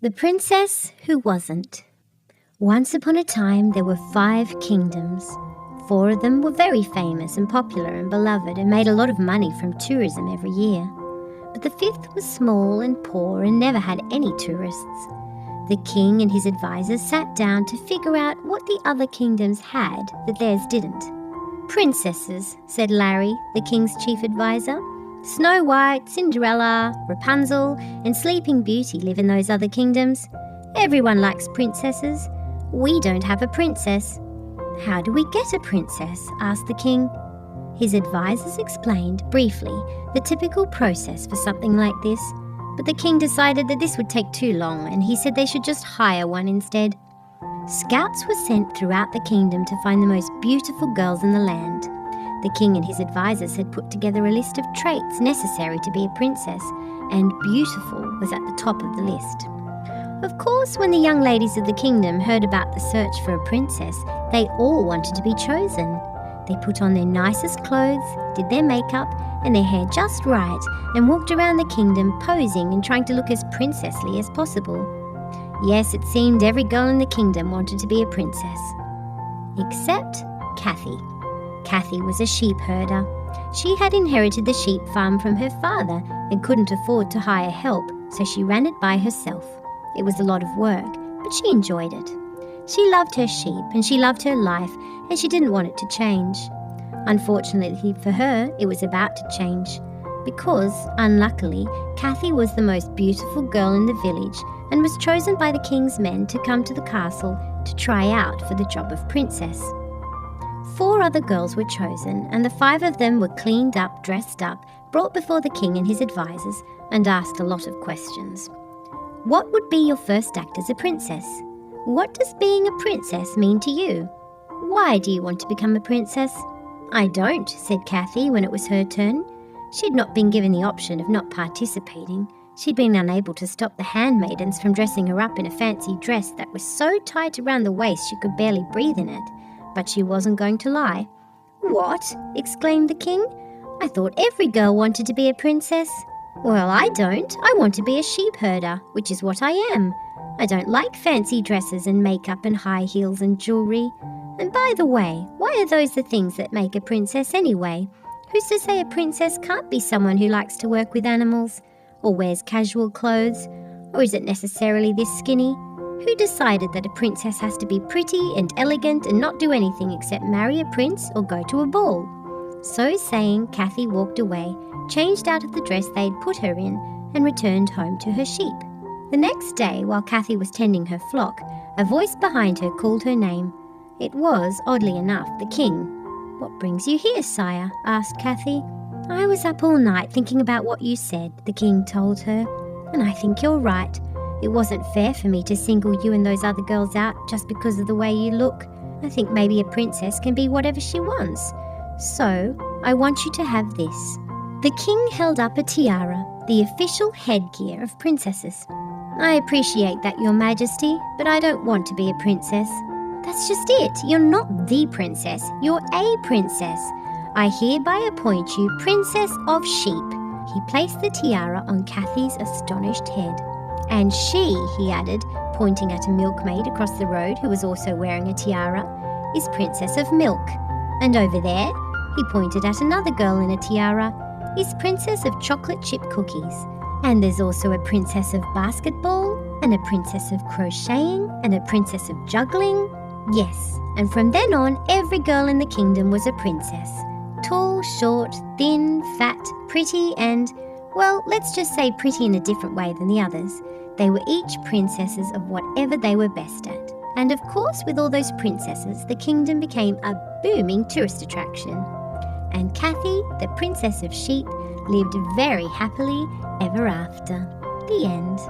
The Princess Who Wasn't. Once upon a time there were 5 kingdoms. 4 of them were very famous and popular and beloved and made a lot of money from tourism every year. But the 5th was small and poor and never had any tourists. The king and his advisors sat down to figure out what the other kingdoms had that theirs didn't. "Princesses," said Larry, the king's chief advisor. "Snow White, Cinderella, Rapunzel, and Sleeping Beauty live in those other kingdoms. Everyone likes princesses. We don't have a princess." "How do we get a princess?" asked the king. His advisors explained briefly the typical process for something like this, but the king decided that this would take too long, and he said they should just hire one instead. Scouts were sent throughout the kingdom to find the most beautiful girls in the land. The king and his advisors had put together a list of traits necessary to be a princess, and beautiful was at the top of the list. Of course, when the young ladies of the kingdom heard about the search for a princess, they all wanted to be chosen. They put on their nicest clothes, did their makeup and their hair just right, and walked around the kingdom posing and trying to look as princessly as possible. Yes, it seemed every girl in the kingdom wanted to be a princess. Except Kathy. Kathy was a sheep herder. She had inherited the sheep farm from her father and couldn't afford to hire help, so she ran it by herself. It was a lot of work, but she enjoyed it. She loved her sheep and she loved her life, and she didn't want it to change. Unfortunately for her, it was about to change, because, unluckily, Kathy was the most beautiful girl in the village and was chosen by the king's men to come to the castle to try out for the job of princess. 4 other girls were chosen, and the 5 of them were cleaned up, dressed up, brought before the king and his advisors, and asked a lot of questions. What would be your first act as a princess? What does being a princess mean to you? Why do you want to become a princess? "I don't," said Kathy when it was her turn. She'd not been given the option of not participating. She'd been unable to stop the handmaidens from dressing her up in a fancy dress that was so tight around the waist she could barely breathe in it. But she wasn't going to lie. "What?" exclaimed the king. "I thought every girl wanted to be a princess." "Well, I don't. I want to be a sheep herder, which is what I am. I don't like fancy dresses and makeup and high heels and jewellery. And by the way, why are those the things that make a princess anyway? Who's to say a princess can't be someone who likes to work with animals, or wears casual clothes, or is it necessarily this skinny? Who decided that a princess has to be pretty and elegant and not do anything except marry a prince or go to a ball?" So saying, Kathy walked away, changed out of the dress they'd put her in, and returned home to her sheep. The next day, while Kathy was tending her flock, a voice behind her called her name. It was, oddly enough, the king. "What brings you here, sire?" asked Kathy. "I was up all night thinking about what you said," the king told her, "and I think you're right. It wasn't fair for me to single you and those other girls out just because of the way you look. I think maybe a princess can be whatever she wants. So, I want you to have this." The king held up a tiara, the official headgear of princesses. "I appreciate that, your majesty, but I don't want to be a princess." "That's just it. You're not the princess. You're a princess. I hereby appoint you Princess of Sheep." He placed the tiara on Kathy's astonished head. "And she," he added, pointing at a milkmaid across the road who was also wearing a tiara, "is Princess of Milk. And over there," he pointed at another girl in a tiara, "is Princess of Chocolate Chip Cookies. And there's also a Princess of Basketball, and a Princess of Crocheting, and a Princess of Juggling." Yes, and from then on, every girl in the kingdom was a princess. Tall, short, thin, fat, pretty, and, well, let's just say pretty in a different way than the others. They were each princesses of whatever they were best at. And of course, with all those princesses, the kingdom became a booming tourist attraction. And Kathy, the Princess of Sheep, lived very happily ever after. The end.